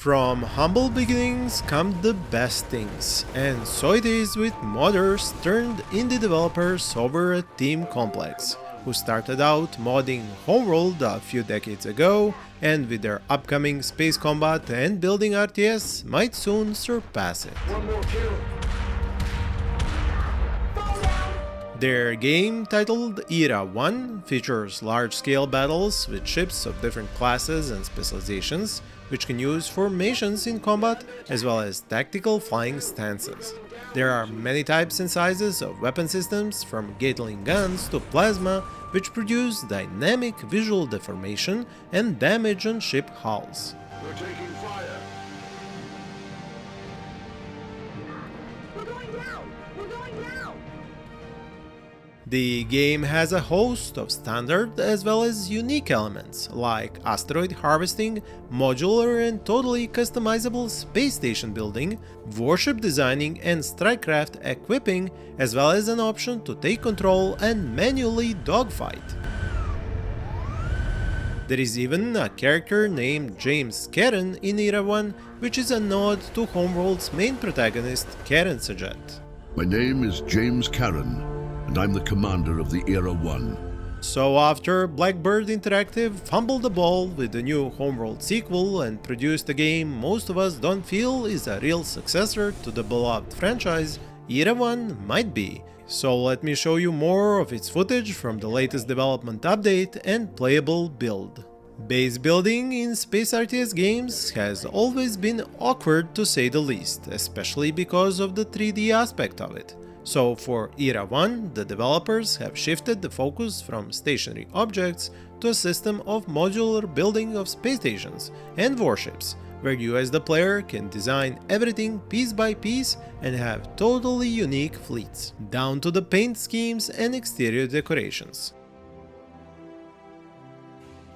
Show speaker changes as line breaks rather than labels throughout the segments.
From humble beginnings come the best things, and so it is with modders turned indie developers over at Team Complex, who started out modding Homeworld a few decades ago, and with their upcoming space combat and building RTS might soon surpass it. Their game, titled Era 1, features large-scale battles with ships of different classes and specializations, which can use formations in combat, as well as tactical flying stances. There are many types and sizes of weapon systems, from Gatling Guns to Plasma, which produce dynamic visual deformation and damage on ship hulls.
We're taking fire.
We're going down! We're going down!
The game has a host of standard as well as unique elements, like asteroid harvesting, modular and totally customizable space station building, warship designing and strikecraft equipping, as well as an option to take control and manually dogfight. There is even a character named James Karen in Era 1, which is a nod to Homeworld's main protagonist, Karen Sajet.
My name is James Karen, and I'm the commander of the Era 1.
So after Blackbird Interactive fumbled the ball with the new Homeworld sequel and produced a game most of us don't feel is a real successor to the beloved franchise, Era 1 might be. So let me show you more of its footage from the latest development update and playable build. Base building in Space RTS games has always been awkward to say the least, especially because of the 3D aspect of it. So for Era 1, the developers have shifted the focus from stationary objects to a system of modular building of space stations and warships, where you as the player can design everything piece by piece and have totally unique fleets, down to the paint schemes and exterior decorations.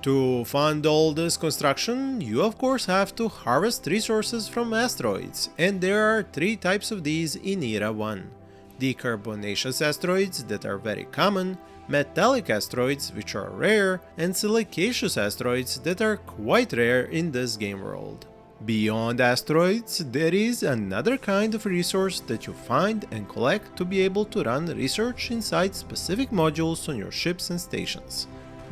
To fund all this construction, you of course have to harvest resources from asteroids, and there are three types of these in Era 1. Decarbonaceous asteroids that are very common, metallic asteroids which are rare, and silicaceous asteroids that are quite rare in this game world. Beyond asteroids, there is another kind of resource that you find and collect to be able to run research inside specific modules on your ships and stations.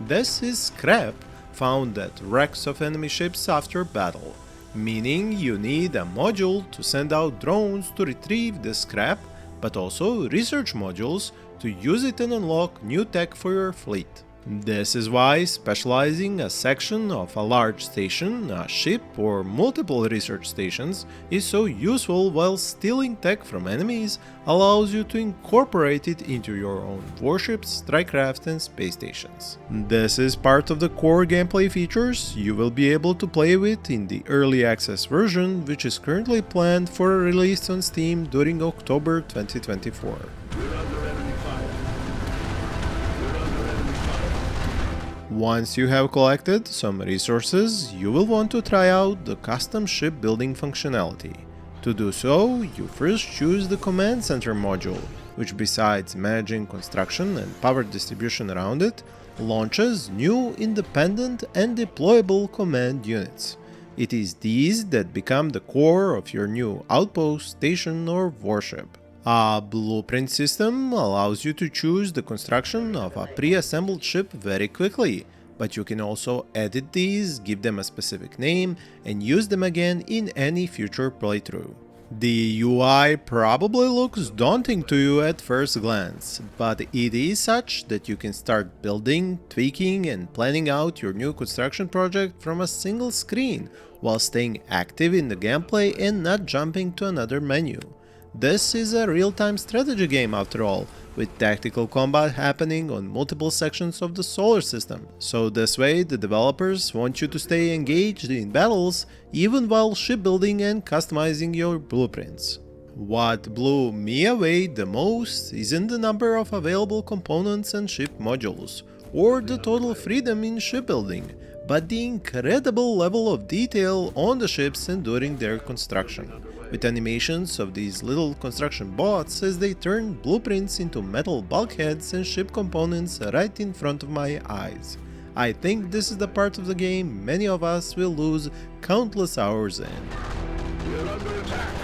This is scrap found at wrecks of enemy ships after battle, meaning you need a module to send out drones to retrieve the scrap, but also research modules to use it and unlock new tech for your fleet. This is why specializing a section of a large station, a ship, or multiple research stations is so useful, while stealing tech from enemies allows you to incorporate it into your own warships, strikecraft, and space stations. This is part of the core gameplay features you will be able to play with in the early access version, which is currently planned for a release on Steam during October 2024. Once you have collected some resources, you will want to try out the custom ship building functionality. To do so, you first choose the Command Center module, which besides managing construction and power distribution around it, launches new independent and deployable command units. It is these that become the core of your new outpost, station, or warship. A blueprint system allows you to choose the construction of a pre-assembled ship very quickly, but you can also edit these, give them a specific name, and use them again in any future playthrough. The UI probably looks daunting to you at first glance, but it is such that you can start building, tweaking, and planning out your new construction project from a single screen, while staying active in the gameplay and not jumping to another menu. This is a real-time strategy game after all, with tactical combat happening on multiple sections of the solar system. So this way the developers want you to stay engaged in battles even while shipbuilding and customizing your blueprints. What blew me away the most isn't the number of available components and ship modules, or the total freedom in shipbuilding, but the incredible level of detail on the ships and during their construction, with animations of these little construction bots as they turn blueprints into metal bulkheads and ship components right in front of my eyes. I think this is the part of the game many of us will lose countless hours in.
We're under attack.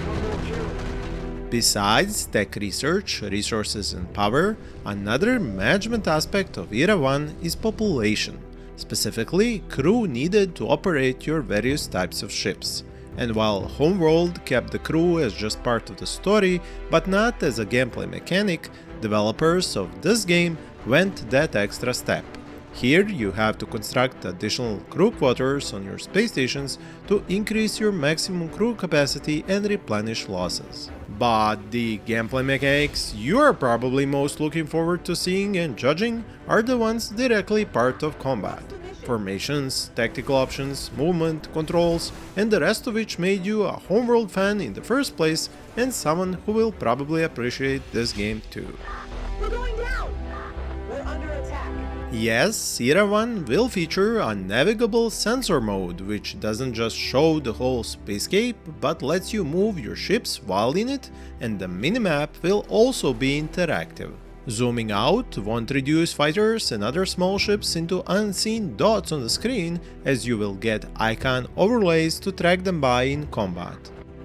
One more kill.
Besides tech research, resources and power, another management aspect of Era 1 is population, specifically crew needed to operate your various types of ships. And while Homeworld kept the crew as just part of the story, but not as a gameplay mechanic, developers of this game went that extra step. Here you have to construct additional crew quarters on your space stations to increase your maximum crew capacity and replenish losses. But the gameplay mechanics you are probably most looking forward to seeing and judging are the ones directly part of combat. Formations, tactical options, movement, controls, and the rest of which made you a Homeworld fan in the first place and someone who will probably appreciate this game too.
We're going down! We're under attack.
Yes, Era 1 will feature a navigable sensor mode, which doesn't just show the whole spacescape, but lets you move your ships while in it, and the minimap will also be interactive. Zooming out won't reduce fighters and other small ships into unseen dots on the screen, as you will get icon overlays to track them by in combat.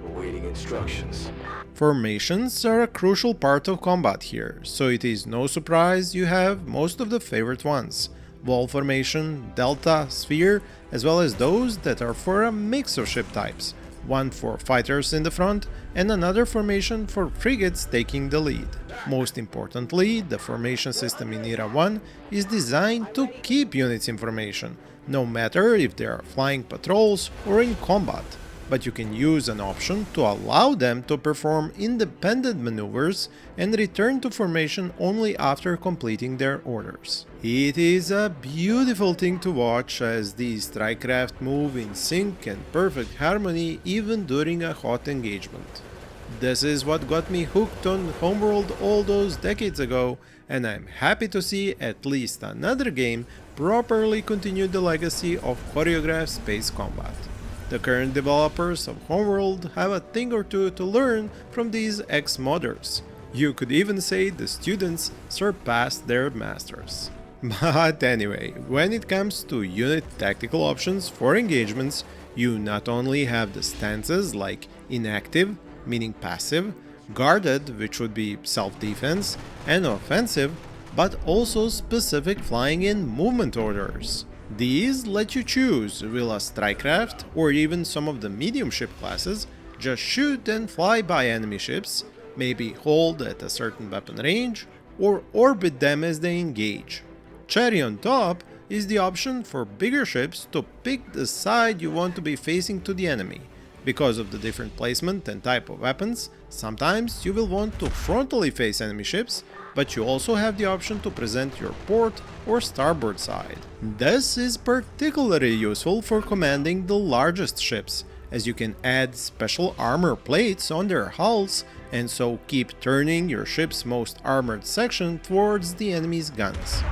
Awaiting instructions.
Formations are a crucial part of combat here, so it is no surprise you have most of the favorite ones: wall formation, delta, sphere, as well as those that are for a mix of ship types, one for fighters in the front and another formation for frigates taking the lead. Most importantly, the formation system in Era 1 is designed to keep units in formation, no matter if they are flying patrols or in combat, but you can use an option to allow them to perform independent maneuvers and return to formation only after completing their orders. It is a beautiful thing to watch as these strikecraft move in sync and perfect harmony even during a hot engagement. This is what got me hooked on Homeworld all those decades ago, and I'm happy to see at least another game properly continue the legacy of choreographed space combat. The current developers of Homeworld have a thing or two to learn from these ex-modders. You could even say the students surpassed their masters. But anyway, when it comes to unit tactical options for engagements, you not only have the stances like inactive, meaning passive, guarded, which would be self-defense, and offensive, but also specific flying and movement orders. These let you choose, will a strikecraft, or even some of the medium ship classes, just shoot and fly by enemy ships, maybe hold at a certain weapon range, or orbit them as they engage. Cherry on top is the option for bigger ships to pick the side you want to be facing to the enemy. Because of the different placement and type of weapons, sometimes you will want to frontally face enemy ships, but you also have the option to present your port or starboard side. This is particularly useful for commanding the largest ships, as you can add special armor plates on their hulls and so keep turning your ship's most armored section towards the enemy's guns.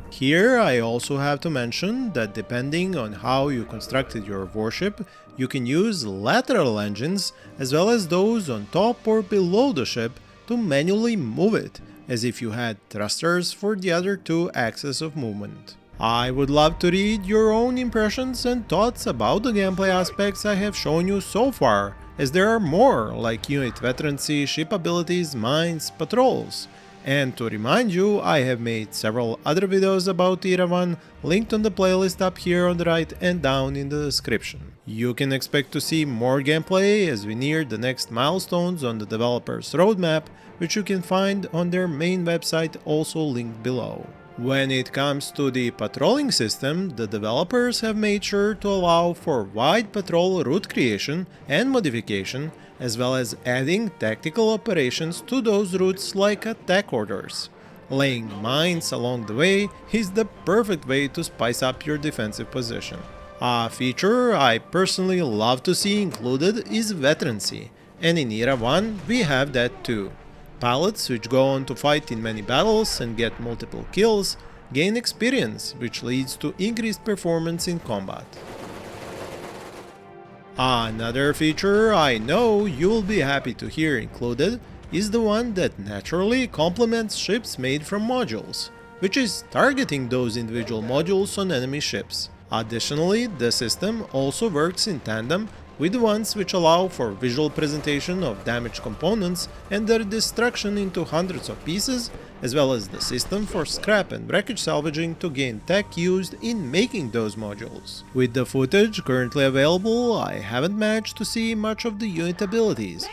Here I also have to mention that depending on how you constructed your warship, you can use lateral engines as well as those on top or below the ship to manually move it, as if you had thrusters for the other two axes of movement. I would love to read your own impressions and thoughts about the gameplay aspects I have shown you so far, as there are more, like unit veterancy, ship abilities, mines, patrols. And to remind you, I have made several other videos about Era 1 linked on the playlist up here on the right and down in the description. You can expect to see more gameplay as we near the next milestones on the developer's roadmap, which you can find on their main website, also linked below. When it comes to the patrolling system, the developers have made sure to allow for wide patrol route creation and modification, as well as adding tactical operations to those routes like attack orders. Laying mines along the way is the perfect way to spice up your defensive position. A feature I personally love to see included is Veterancy, and in Era 1 we have that too. Pilots, which go on to fight in many battles and get multiple kills, gain experience, which leads to increased performance in combat. Another feature I know you'll be happy to hear included is the one that naturally complements ships made from modules, which is targeting those individual modules on enemy ships. Additionally, the system also works in tandem with the ones which allow for visual presentation of damaged components and their destruction into hundreds of pieces, as well as the system for scrap and wreckage salvaging to gain tech used in making those modules. With the footage currently available, I haven't managed to see much of the unit abilities,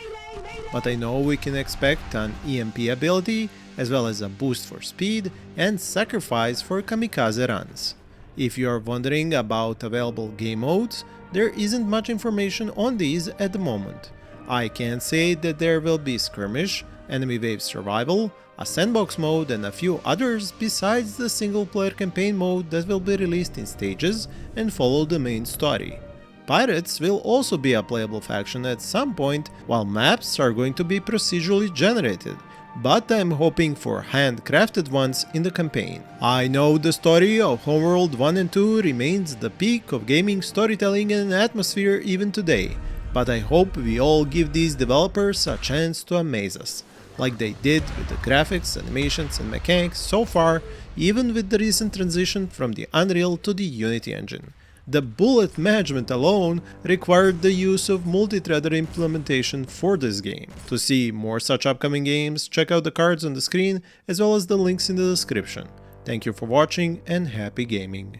but I know we can expect an EMP ability, as well as a boost for speed and sacrifice for kamikaze runs. If you are wondering about available game modes, there isn't much information on these at the moment. I can say that there will be skirmish, enemy wave survival, a sandbox mode and a few others besides the single player campaign mode that will be released in stages and follow the main story. Pirates will also be a playable faction at some point, while maps are going to be procedurally generated, but I'm hoping for handcrafted ones in the campaign. I know the story of Homeworld 1 and 2 remains the peak of gaming storytelling and atmosphere even today, but I hope we all give these developers a chance to amaze us, like they did with the graphics, animations and mechanics so far, even with the recent transition from the Unreal to the Unity engine. The bullet management alone required the use of multi-threader implementation for this game. To see more such upcoming games, check out the cards on the screen as well as the links in the description. Thank you for watching and happy gaming!